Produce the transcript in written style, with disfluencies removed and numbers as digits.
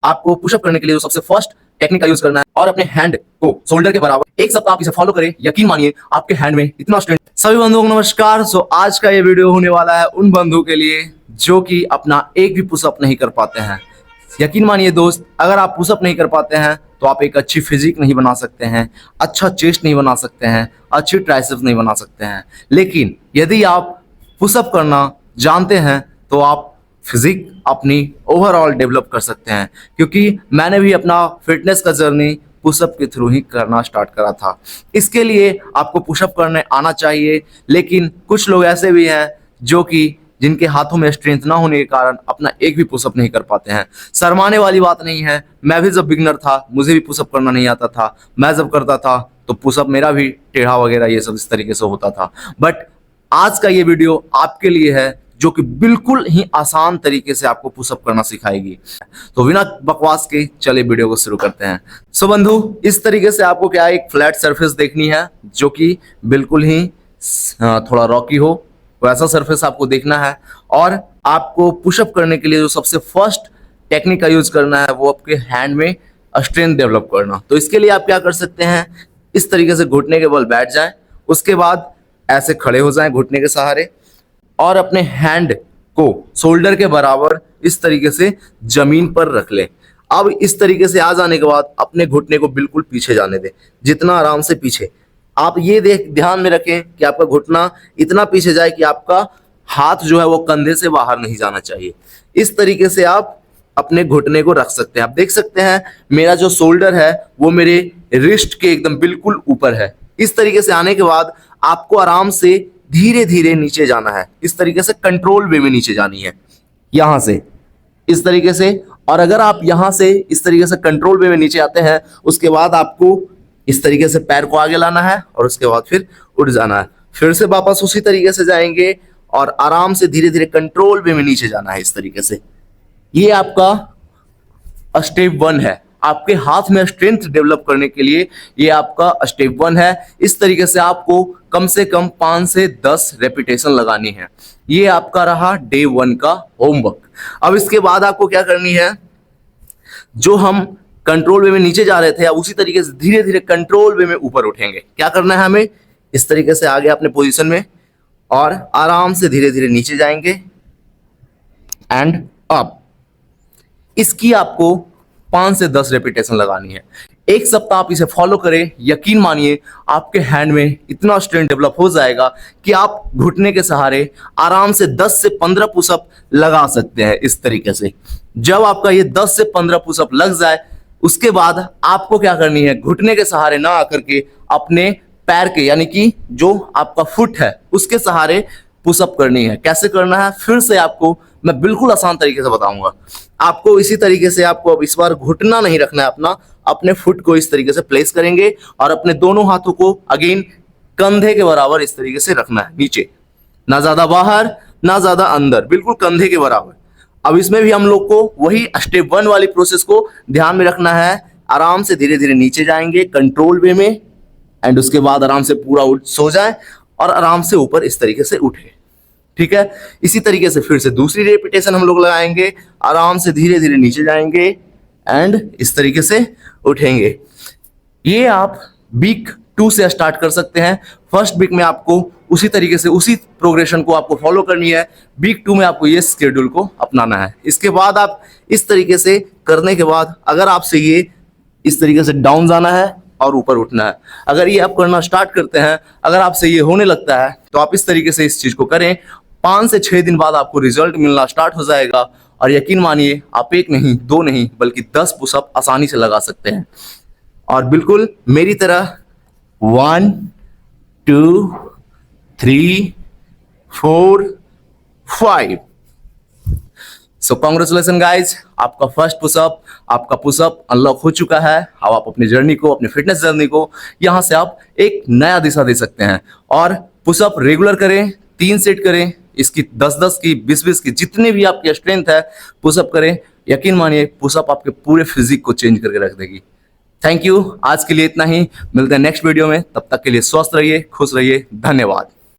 आपको पुशअप करने के लिए जो सबसे फर्स्ट टेक्निक का यूज करना है और अपने हैंड को शोल्डर के बराबर 1 सप्ताह आप इसे फॉलो करें, यकीन मानिए आपके हैंड में इतना स्ट्रेंथ। सभी बंधुओं को नमस्कार। आज का ये वीडियो होने वाला है उन बंधुओं के लिए जो कि अपना एक भी पुशअप नहीं कर पाते हैं। यकीन मानिए दोस्त, अगर आप पुशअप नहीं कर पाते हैं तो आप एक अच्छी फिजिक नहीं बना सकते हैं, अच्छा चेस्ट नहीं बना सकते हैं, अच्छी ट्राइसेप्स नहीं बना सकते हैं। लेकिन यदि आप पुशअप करना जानते हैं तो आप फिजिक अपनी ओवरऑल डेवलप कर सकते हैं, क्योंकि मैंने भी अपना फिटनेस का जर्नी पुशअप के थ्रू ही करना स्टार्ट करा था। इसके लिए आपको पुशअप करने आना चाहिए, लेकिन कुछ लोग ऐसे भी हैं जो कि जिनके हाथों में स्ट्रेंथ ना होने के कारण अपना एक भी पुशअप नहीं कर पाते हैं। शर्माने वाली बात नहीं है, मैं भी जब बिगनर था मुझे भी पुशअप करना नहीं आता था। मैं जब करता था तो पुशअप मेरा भी टेढ़ा वगैरह ये सब इस तरीके से होता था। बट आज का ये वीडियो आपके लिए है जो कि बिल्कुल ही आसान तरीके से आपको पुशअप करना सिखाएगी। तो बिना बकवास के चलिए वीडियो को शुरू करते हैं। सो बंधु, इस तरीके से आपको क्या एक फ्लैट सरफेस देखनी है जो कि बिल्कुल ही थोड़ा रॉकी हो, वैसा सरफेस आपको देखना है। और आपको पुशअप करने के लिए जो सबसे फर्स्ट टेक्निक का यूज करना है वो आपके हैंड में स्ट्रेंथ डेवलप करना। तो इसके लिए आप क्या कर सकते हैं, इस तरीके से घुटने के बल बैठ जाएं, उसके बाद ऐसे खड़े हो जाएं घुटने के सहारे और अपने हैंड को शोल्डर के बराबर इस तरीके से जमीन पर रख लें। अब इस तरीके से आ जाने के बाद अपने घुटने को बिल्कुल पीछे जाने दें, जितना आराम से पीछे। आप ये ध्यान में रखें कि आपका घुटना इतना पीछे जाए कि आपका हाथ जो है वो कंधे से बाहर नहीं जाना चाहिए। इस तरीके से आप अपने घुटने को रख सकते हैं। आप देख सकते हैं मेरा जो शोल्डर है वो मेरे रिस्ट के एकदम बिल्कुल ऊपर है। इस तरीके से आने के बाद आपको आराम से धीरे धीरे नीचे जाना है, इस तरीके से कंट्रोल वे में नीचे जानी है, यहां से इस तरीके से। और अगर आप यहां से इस तरीके से कंट्रोल वे में नीचे आते हैं, उसके बाद आपको इस तरीके से पैर को आगे लाना है और उसके बाद फिर उठ जाना है। फिर से वापस उसी तरीके से जाएंगे और आराम से धीरे धीरे कंट्रोल वे में नीचे जाना है, इस तरीके से। ये आपका स्टेप 1 है। आपके हाथ में स्ट्रेंथ डेवलप करने के लिए ये आपका स्टेप 1 है। इस तरीके से आपको कम से कम 5 से 10 रेपिटेशन लगानी है। ये आपका रहा डे 1 का होमवर्क। अब इसके बाद आपको क्या करनी है, जो हम कंट्रोल वे में नीचे जा रहे थे अब उसी तरीके से धीरे धीरे कंट्रोल वे में ऊपर उठेंगे। क्या करना है हमें, इस तरीके से आगे अपने पोजीशन में और आराम से धीरे धीरे नीचे जाएंगे एंड अप। इसकी आपको 5 से 10 रेपिटेशन लगानी है। 1 सप्ताह आप इसे फॉलो करें, यकीन मानिए आपके हैंड में इतना स्ट्रेंथ डेवलप हो जाएगा कि आप घुटने के सहारे आराम से 10 से 15 पुशअप लगा सकते हैं। इस तरीके से जब आपका ये 10 से 15 पुशअप लग जाए, उसके बाद आपको क्या करनी है, घुटने के सहारे ना आकर के अपने पैर के यानी कि जो आपका फुट है उसके सहारे पुशअप करनी है। कैसे करना है फिर से आपको मैं बिल्कुल आसान तरीके से बताऊंगा। आपको इसी तरीके से आपको अब इस बार घुटना नहीं रखना है, अपने फुट को इस तरीके से प्लेस करेंगे और अपने दोनों हाथों को अगेन कंधे के बराबर इस तरीके से रखना है, नीचे, ना ज्यादा बाहर ना ज्यादा अंदर, बिल्कुल कंधे के बराबर। अब इसमें भी हम लोग को वही स्टेप 1 वाली प्रोसेस को ध्यान में रखना है। आराम से धीरे धीरे नीचे जाएंगे कंट्रोल वे में एंड उसके बाद आराम से पूरा सो जाए और आराम से ऊपर इस तरीके से उठे। ठीक है, इसी तरीके से फिर से दूसरी रेपिटेशन हम लोग लगाएंगे। आराम से धीरे धीरे नीचे जाएंगे एंड इस तरीके से उठेंगे। ये आप वीक 2 से स्टार्ट कर सकते हैं। फर्स्ट वीक में आपको उसी तरीके से उसी प्रोग्रेशन को आपको फॉलो करनी है। वीक 2 में आपको ये शेड्यूल को अपनाना है। इसके बाद आप इस तरीके से करने के बाद अगर आपसे ये इस तरीके से डाउन जाना है और ऊपर उठना है, अगर ये आप करना स्टार्ट करते हैं, अगर आपसे ये होने लगता है तो आप इस तरीके से इस चीज को करें। 5 से 6 दिन बाद आपको रिजल्ट मिलना स्टार्ट हो जाएगा और यकीन मानिए आप 1 नहीं 2 नहीं बल्कि 10 पुशअप आसानी से लगा सकते हैं। और बिल्कुल मेरी तरह 1 2 3 4 5। सो कांग्रेचुलेशन गाइज, आपका फर्स्ट पुशअप, आपका पुशअप अनलॉक हो चुका है। अब आप अपनी जर्नी को, अपनी फिटनेस जर्नी को यहां से आप एक नया दिशा दे सकते हैं। और पुशअप रेगुलर करें, 3 सेट करें, इसकी 10-10 की 20-20 की जितने भी आपकी स्ट्रेंथ है पुशअप करें। यकीन मानिए पुशअप आपके पूरे फिजिक को चेंज करके रख देगी। थैंक यू, आज के लिए इतना ही। मिलते हैं नेक्स्ट वीडियो में, तब तक के लिए स्वस्थ रहिए, खुश रहिए, धन्यवाद।